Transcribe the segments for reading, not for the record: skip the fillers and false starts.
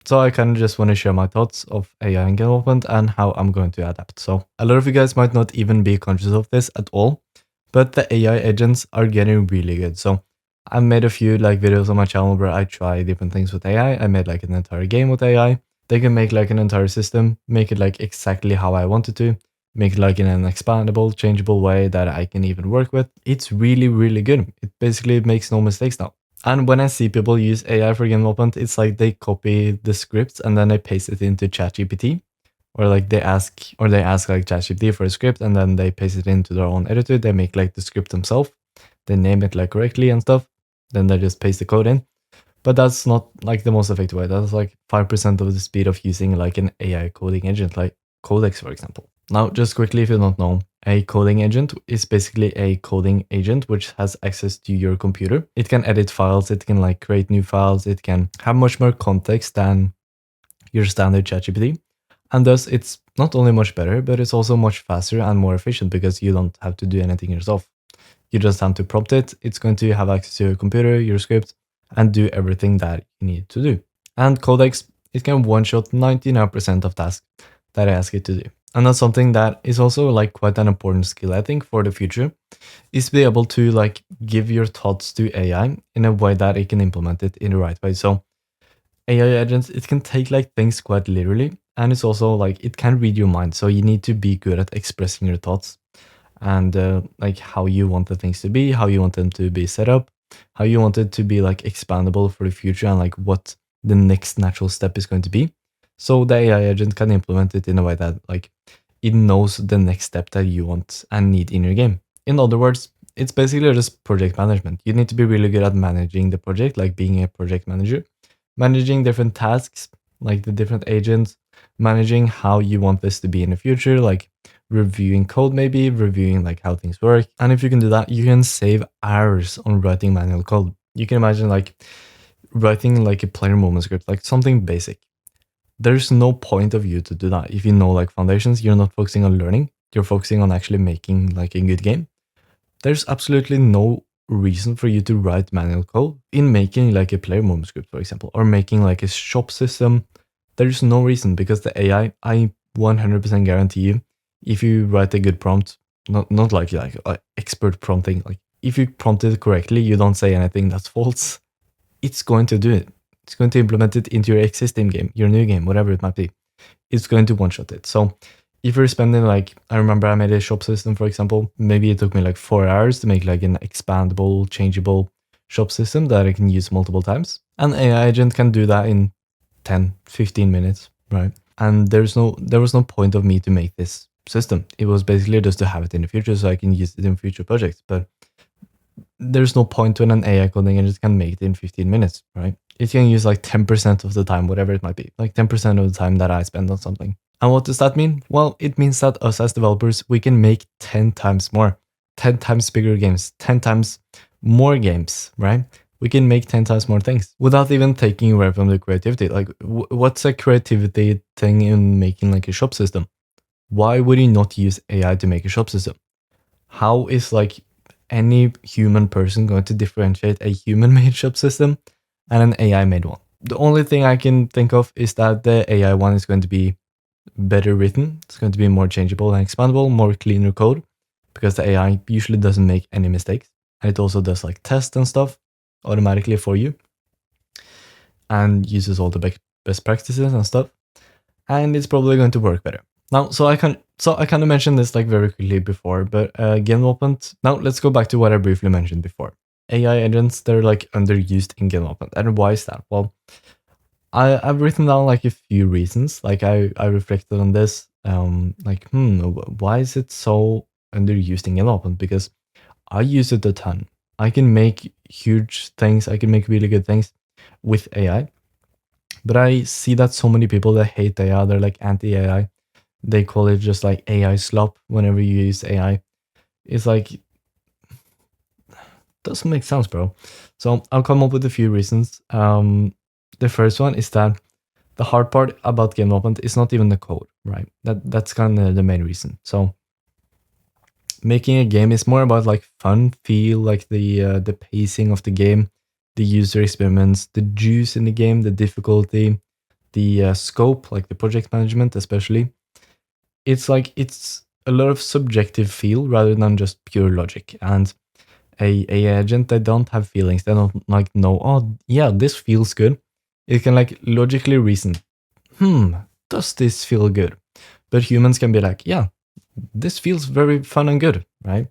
So I kind of just want to share my thoughts of AI in game development and how I'm going to adapt. So a lot of you guys might not even be conscious of this at all, but the AI agents are getting really good. So I made a few like videos on my channel where I try different things with AI. I made like an entire game with AI. They can make like an entire system, make it like exactly how I want it to, make it like in an expandable, changeable way that I can even work with. It's really, really good. It basically makes no mistakes now. And when I see people use AI for game development, it's like they copy the scripts and then they paste it into ChatGPT, or like they ask like ChatGPT for a script and then they paste it into their own editor. They make like the script themselves, they name it like correctly and stuff. Then they just paste the code in. But that's not like the most effective way. That's like 5% of the speed of using like an AI coding agent, like Codex, for example. Now, just quickly, if you don't know, a coding agent is basically a coding agent which has access to your computer. It can edit files, it can like create new files, it can have much more context than your standard ChatGPT. And thus, it's not only much better, but it's also much faster and more efficient because you don't have to do anything yourself. You just have to prompt it. It's going to have access to your computer, your script, and do everything that you need to do. And Codex, it can one-shot 99% of tasks that I ask it to do. And that's something that is also like quite an important skill, I think, for the future, is to be able to like give your thoughts to AI in a way that it can implement it in the right way. So AI agents, it can take like things quite literally, and it's also like it can read your mind. So you need to be good at expressing your thoughts and like how you want the things to be, how you want them to be set up, how you want it to be like expandable for the future, and like what the next natural step is going to be. So the AI agent can implement it in a way that like it knows the next step that you want and need in your game. In other words, it's basically just project management. You need to be really good at managing the project, like being a project manager, managing different tasks, like the different agents, managing how you want this to be in the future, like reviewing code, maybe reviewing like how things work. And if you can do that, you can save hours on writing manual code. You can imagine like writing like a player movement script, like something basic. There's no point of you to do that. If you know like foundations, you're not focusing on learning, you're focusing on actually making like a good game. There's absolutely no reason for you to write manual code in making like a player movement script, for example, or making like a shop system. There's no reason, because the AI, I 100% guarantee you, if you write a good prompt, not like expert prompting, like if you prompt it correctly, you don't say anything that's false, it's going to do it. It's going to implement it into your existing game, your new game, whatever it might be. It's going to one-shot it. So if you're spending like, I remember I made a shop system, for example, maybe it took me like 4 hours to make like an expandable, changeable shop system that I can use multiple times. An AI agent can do that in 10, 15 minutes, right? And there was no point of me to make this system. It was basically just to have it in the future so I can use it in future projects. But there's no point when an AI coding agent can make it in 15 minutes, right? It can use like 10% of the time, whatever it might be, like 10% of the time that I spend on something. And what does that mean? Well, it means that us as developers, we can make 10 times more, 10 times bigger games, 10 times more games, right? We can make 10 times more things without even taking away from the creativity. Like, what's a creativity thing in making like a shop system? Why would you not use AI to make a shop system? How is like any human person going to differentiate a human made shop system and an AI made one? The only thing I can think of is that the AI one is going to be better written. It's going to be more changeable and expandable, more cleaner code, because the AI usually doesn't make any mistakes. And it also does like tests and stuff automatically for you and uses all the best practices and stuff. And it's probably going to work better. Now, so I kind of mentioned this like very quickly before, but game development. Now let's go back to what I briefly mentioned before. AI agents, they're like underused in game development. And why is that? Well, I've written down like a few reasons. Like I reflected on this. Why is it so underused in game development? Because I use it a ton. I can make huge things. I can make really good things with AI. But I see that so many people that hate AI, they're like anti-AI. They call it just like AI slop whenever you use AI. It's like, doesn't make sense, bro. So I'll come up with a few reasons. The first one is that the hard part about game development is not even the code, right? That's kind of the main reason. So making a game is more about like fun, feel, like the pacing of the game, the user experiments, the juice in the game, the difficulty, the scope, like the project management especially, it's like it's a lot of subjective feel rather than just pure logic. And a agent, they don't have feelings. They don't like know, oh yeah, this feels good. It can like logically reason, does this feel good? But humans can be like, yeah, this feels very fun and good, right?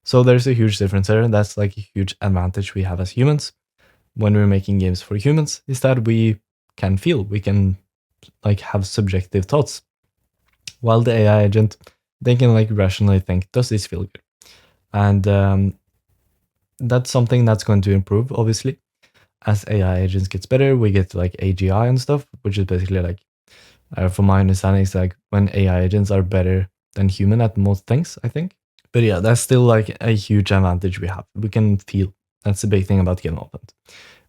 So there's a huge difference there. And that's like a huge advantage we have as humans when we're making games for humans, is that we can feel, we can like have subjective thoughts. While the AI agent, they can like rationally think, does this feel good? And that's something that's going to improve, obviously. As AI agents gets better, we get like AGI and stuff, which is basically like, from my understanding, it's like when AI agents are better than human at most things, I think. But yeah, that's still like a huge advantage we have. We can feel. That's the big thing about game development.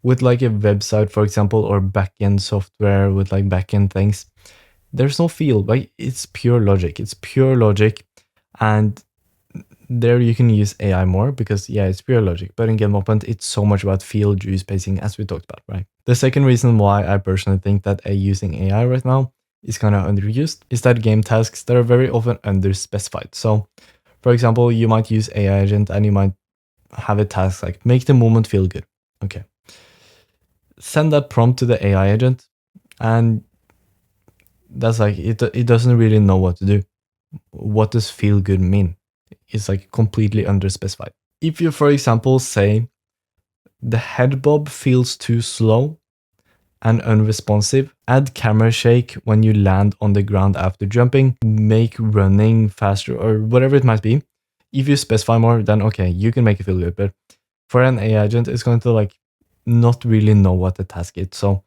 With like a website, for example, or backend software with like backend things, there's no feel. Like it's pure logic. It's pure logic, and there you can use AI more because yeah, it's pure logic. But in game development, it's so much about feel, juice, pacing, as we talked about, right? The second reason why I personally think that using AI right now is kind of underused is that game tasks that are very often underspecified. So, for example, you might use AI agent and you might have a task like make the moment feel good. Okay, send that prompt to the AI agent, and that's like it doesn't really know what to do. What does feel good mean? It's like completely underspecified. If you, for example, say the head bob feels too slow and unresponsive, add camera shake when you land on the ground after jumping, make running faster, or whatever it might be. If you specify more, then okay, you can make it feel good. But for an AI agent, it's going to like not really know what the task is. So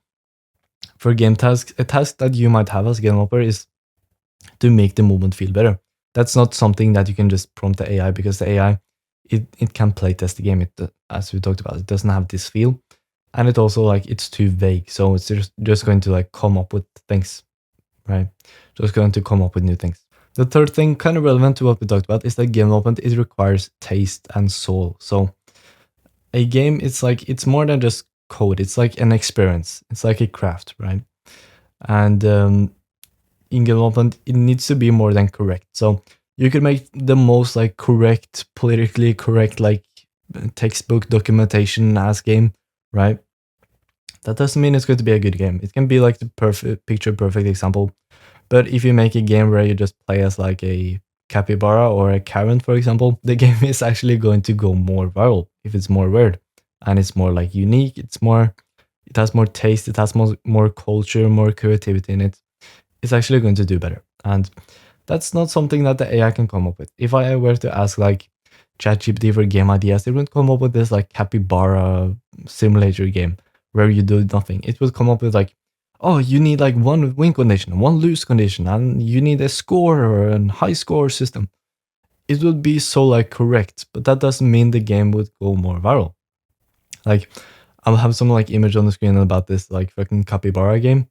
for game tasks, a task that you might have as a game developer is to make the movement feel better. That's not something that you can just prompt the AI, because the AI, it can playtest the game. It, as we talked about, it doesn't have this feel, and it also like it's too vague. So it's just going to like come up with things, right? Just going to come up with new things. The third thing, kind of relevant to what we talked about, is that game development, it requires taste and soul. So a game, it's more than just code. It's like an experience. It's like a craft, right? And in development, it needs to be more than correct. So you could make the most like correct, politically correct, like textbook documentation as game, right? That doesn't mean it's going to be a good game. It can be like the perfect picture perfect example. But if you make a game where you just play as like a capybara or a Karen, for example, the game is actually going to go more viral if it's more weird and it's more like unique. It has more taste. It has more culture, more creativity in it. It's actually going to do better. And that's not something that the AI can come up with. If I were to ask like ChatGPT for game ideas, it wouldn't come up with this like capybara simulator game where you do nothing. It would come up with like, oh, you need like one win condition, one lose condition, and you need a score or a high score system. It would be so like correct, but that doesn't mean the game would go more viral. Like, I'll have some like image on the screen about this like fucking capybara game.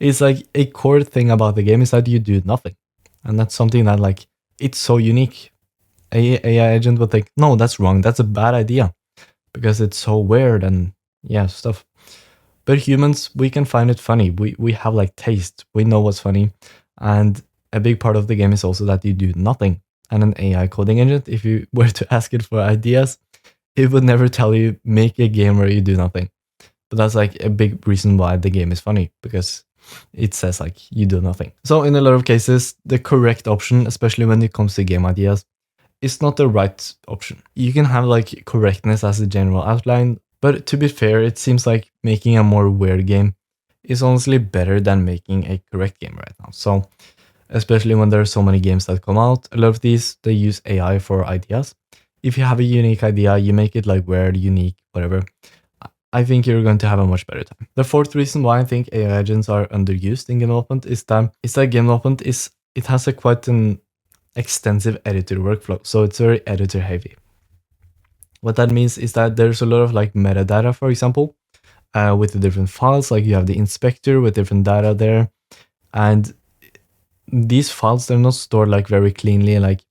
It's like a core thing about the game is that you do nothing, and that's something that like it's so unique. A AI agent would think, no, that's wrong. That's a bad idea because it's so weird and yeah, stuff. But humans, we can find it funny. We have like taste. We know what's funny, and a big part of the game is also that you do nothing. And an AI coding agent, if you were to ask it for ideas, it would never tell you make a game where you do nothing. But that's like a big reason why the game is funny, because it says like you do nothing. So in a lot of cases, the correct option, especially when it comes to game ideas, is not the right option. You can have like correctness as a general outline, but to be fair, it seems like making a more weird game is honestly better than making a correct game right now. So especially when there are so many games that come out, a lot of these, they use AI for ideas. If you have a unique idea, you make it like weird, unique, whatever, I think you're going to have a much better time. The fourth reason why I think AI agents are underused in game development is that game development it has a quite an extensive editor workflow. So it's very editor heavy. What that means is that there's a lot of like metadata, for example, with the different files. Like you have the inspector with different data there, and these files, they're not stored like very cleanly. Like,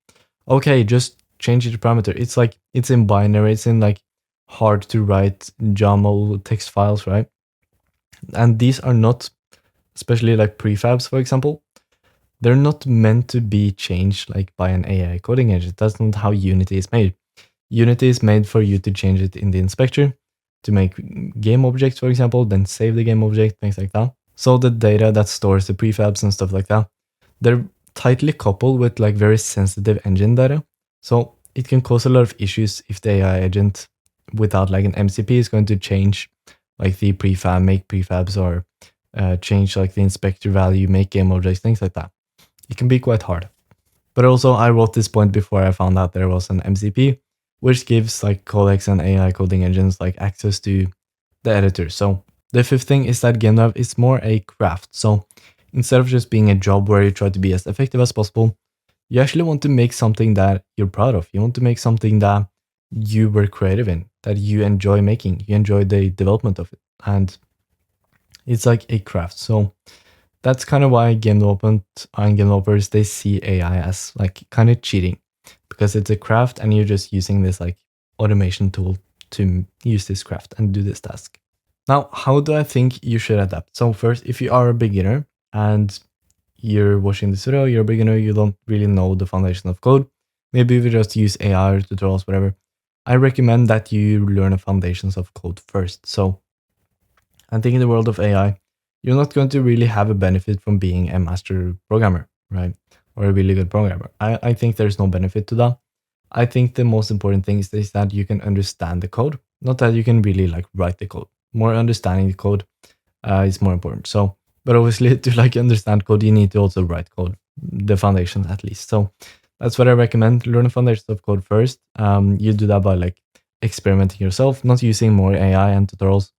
okay, just change the parameter. It's like it's in binary. It's in like hard to write YAML text files, right? And these are not, especially like prefabs, for example, they're not meant to be changed like by an AI coding engine. That's not how Unity is made. Unity is made for you to change it in the inspector to make game objects, for example, then save the game object, things like that. So the data that stores the prefabs and stuff like that, they're tightly coupled with like very sensitive engine data. So it can cause a lot of issues if the AI agent without like an MCP is going to change like the prefab, make prefabs, or change like the inspector value, make game objects, things like that. It can be quite hard. But also I wrote this point before I found out there was an MCP, which gives like codecs and AI coding engines like access to the editor. So the fifth thing is that game dev is more a craft. So instead of just being a job where you try to be as effective as possible, you actually want to make something that you're proud of. You want to make something that you were creative in, that you enjoy making. You enjoy the development of it. And it's like a craft. So that's kind of why game development and game developers, they see AI as like kind of cheating, because it's a craft and you're just using this like automation tool to use this craft and do this task. Now, how do I think you should adapt? So first, if you are a beginner and you're watching this video, you're a beginner, you don't really know the foundation of code, maybe you just use AI or tutorials, whatever, I recommend that you learn the foundations of code first. So I think in the world of AI, you're not going to really have a benefit from being a master programmer, right? Or a really good programmer. I think there's no benefit to that. I think the most important thing is that you can understand the code, not that you can really like write the code. More understanding the code is more important. So, but obviously to like understand code, you need to also write code, the foundations at least. So that's what I recommend. Learn the foundations of code first. You do that by like experimenting yourself, not using more AI and tutorials.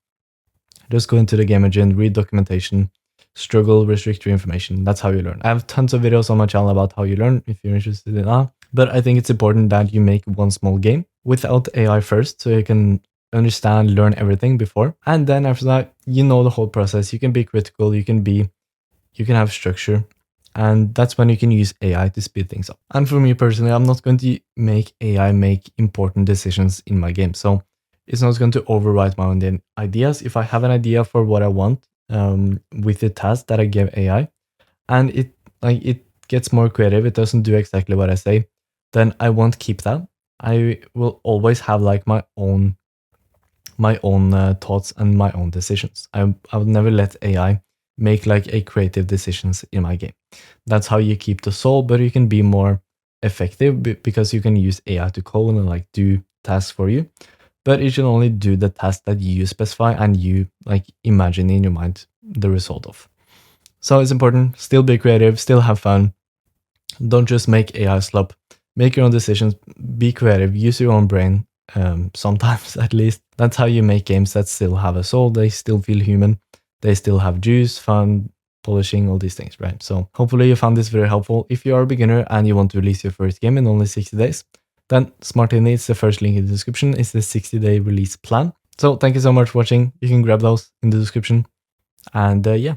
Just go into the game engine, read documentation, struggle, restrict your information. That's how you learn. I have tons of videos on my channel about how you learn if you're interested in that. But I think it's important that you make one small game without AI first, so you can understand, learn everything before. And then after that, you know the whole process. You can be critical, you can have structure. And that's when you can use AI to speed things up. And for me personally, I'm not going to make AI make important decisions in my game. So it's not going to overwrite my own ideas. If I have an idea for what I want with the task that I give AI, and it gets more creative, it doesn't do exactly what I say, then I won't keep that. I will always have like my own thoughts and my own decisions. I would never let AI make like a creative decisions in my game. That's how you keep the soul, but you can be more effective because you can use AI to code and like do tasks for you. But it should only do the task that you specify and you like imagine in your mind the result of. So it's important, still be creative, still have fun. Don't just make AI slop. Make your own decisions, be creative, use your own brain, sometimes at least. That's how you make games that still have a soul, they still feel human, they still have juice, fun, polishing, all these things, right? So hopefully you found this very helpful. If you are a beginner and you want to release your first game in only 60 days, then Smartly, it's the first link in the description, is the 60-day release plan. So thank you so much for watching. You can grab those in the description. And yeah,